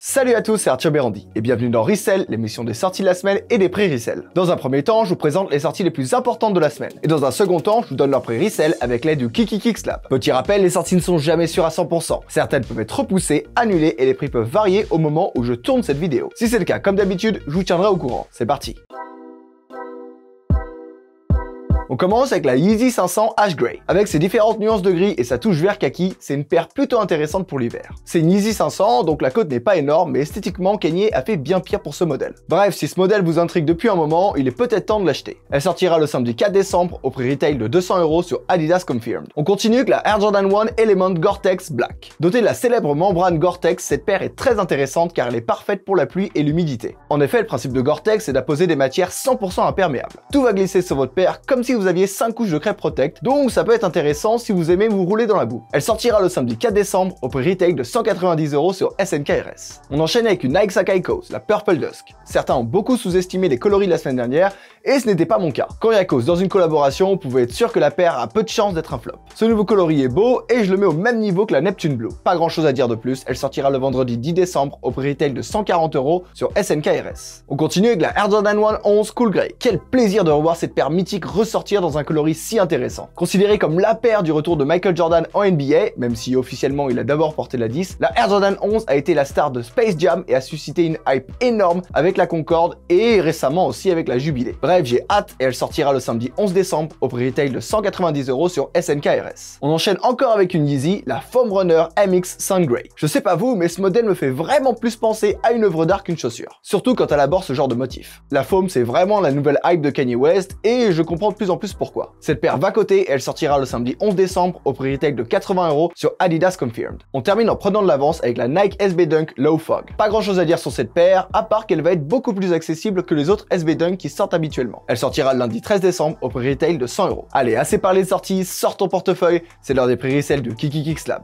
Salut à tous, c'est Arthur Berandi et bienvenue dans Resell, l'émission des sorties de la semaine et des prix Resell. Dans un premier temps, je vous présente les sorties les plus importantes de la semaine. Et dans un second temps, je vous donne leur prix Resell avec l'aide du KikiKickSlap. Petit rappel, les sorties ne sont jamais sûres à 100%. Certaines peuvent être repoussées, annulées et les prix peuvent varier au moment où je tourne cette vidéo. Si c'est le cas, comme d'habitude, je vous tiendrai au courant. C'est parti. On commence avec la Yeezy 500 Ash Grey. Avec ses différentes nuances de gris et sa touche vert kaki, c'est une paire plutôt intéressante pour l'hiver. C'est une Yeezy 500, donc la cote n'est pas énorme, mais esthétiquement, Kanye a fait bien pire pour ce modèle. Bref, si ce modèle vous intrigue depuis un moment, il est peut-être temps de l'acheter. Elle sortira le samedi 4 décembre au prix retail de 200 € sur Adidas Confirmed. On continue avec la Air Jordan 1 Element Gore-Tex Black. Dotée de la célèbre membrane Gore-Tex, cette paire est très intéressante car elle est parfaite pour la pluie et l'humidité. En effet, le principe de Gore-Tex est d'apposer des matières 100% imperméables. Tout va glisser sur votre paire comme si vous aviez 5 couches de crêpe protect, donc ça peut être intéressant si vous aimez vous rouler dans la boue. Elle sortira le samedi 4 décembre au prix retail de 190 € sur SNKRS. On enchaîne avec une Nike Sacai Coast, la Purple Dusk. Certains ont beaucoup sous-estimé les coloris de la semaine dernière, et ce n'était pas mon cas. Quand il y a Coast dans une collaboration, vous pouvez être sûr que la paire a peu de chance d'être un flop. Ce nouveau coloris est beau, et je le mets au même niveau que la Neptune Blue. Pas grand chose à dire de plus, elle sortira le vendredi 10 décembre au prix retail de 140 € sur SNKRS. On continue avec la Air Jordan 1 11 Cool Grey. Quel plaisir de revoir cette paire mythique ressortir dans un coloris si intéressant. Considérée comme la paire du retour de Michael Jordan en NBA, même si officiellement il a d'abord porté la 10, la Air Jordan 11 a été la star de Space Jam et a suscité une hype énorme avec la Concorde et récemment aussi avec la Jubilée. Bref, j'ai hâte et elle sortira le samedi 11 décembre au prix retail de 190 € sur SNKRS. On enchaîne encore avec une Yeezy, la Foam Runner MX Sun Grey. Je sais pas vous, mais ce modèle me fait vraiment plus penser à une œuvre d'art qu'une chaussure. Surtout quand elle aborde ce genre de motif. La foam, c'est vraiment la nouvelle hype de Kanye West et je comprends de plus en plus pourquoi. Cette paire va coter et elle sortira le samedi 11 décembre au prix retail de 80 € sur Adidas Confirmed. On termine en prenant de l'avance avec la Nike SB Dunk Low Fog. Pas grand chose à dire sur cette paire, à part qu'elle va être beaucoup plus accessible que les autres SB Dunk qui sortent habituellement. Elle sortira le lundi 13 décembre au prix retail de 100 €. Allez, assez parlé de sorties, sors ton portefeuille, c'est l'heure des prix resell de KikiKickSlap.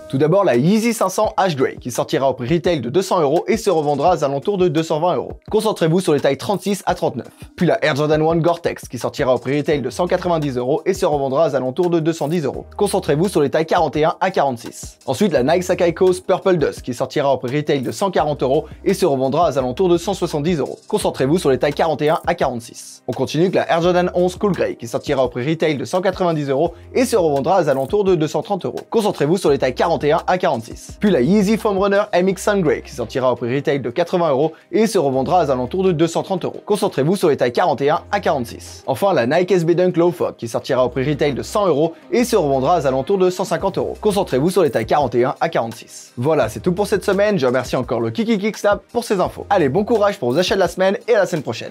Tout d'abord la Yeezy 500 Ash Grey qui sortira au prix retail de 200 € et se revendra aux alentours de 220 €. Concentrez-vous sur les tailles 36 à 39. Puis la Air Jordan 1 Gore-Tex qui sortira au prix retail de 190 € et se revendra aux alentours de 210 €. Concentrez-vous sur les tailles 41 à 46. Ensuite la Nike Sacai Coast Purple Dusk qui sortira au prix retail de 140 € et se revendra aux alentours de 170 €. Concentrez-vous sur les tailles 41 à 46. On continue avec la Air Jordan 11 Cool Grey qui sortira au prix retail de 190 € et se revendra aux alentours de 230 €. Concentrez-vous sur les tailles 41 à 46. Puis la Yeezy Foam Runner MX Sun Grey qui sortira au prix retail de 80 € et se revendra aux alentours de 230 €. Concentrez-vous sur les tailles 41 à 46. Enfin la Nike SB Dunk Low Fog qui sortira au prix retail de 100 € et se revendra aux alentours de 150 €. Concentrez-vous sur les tailles 41 à 46. Voilà, c'est tout pour cette semaine. Je remercie encore le KikiKickSlap pour ces infos. Allez, bon courage pour vos achats de la semaine et à la semaine prochaine.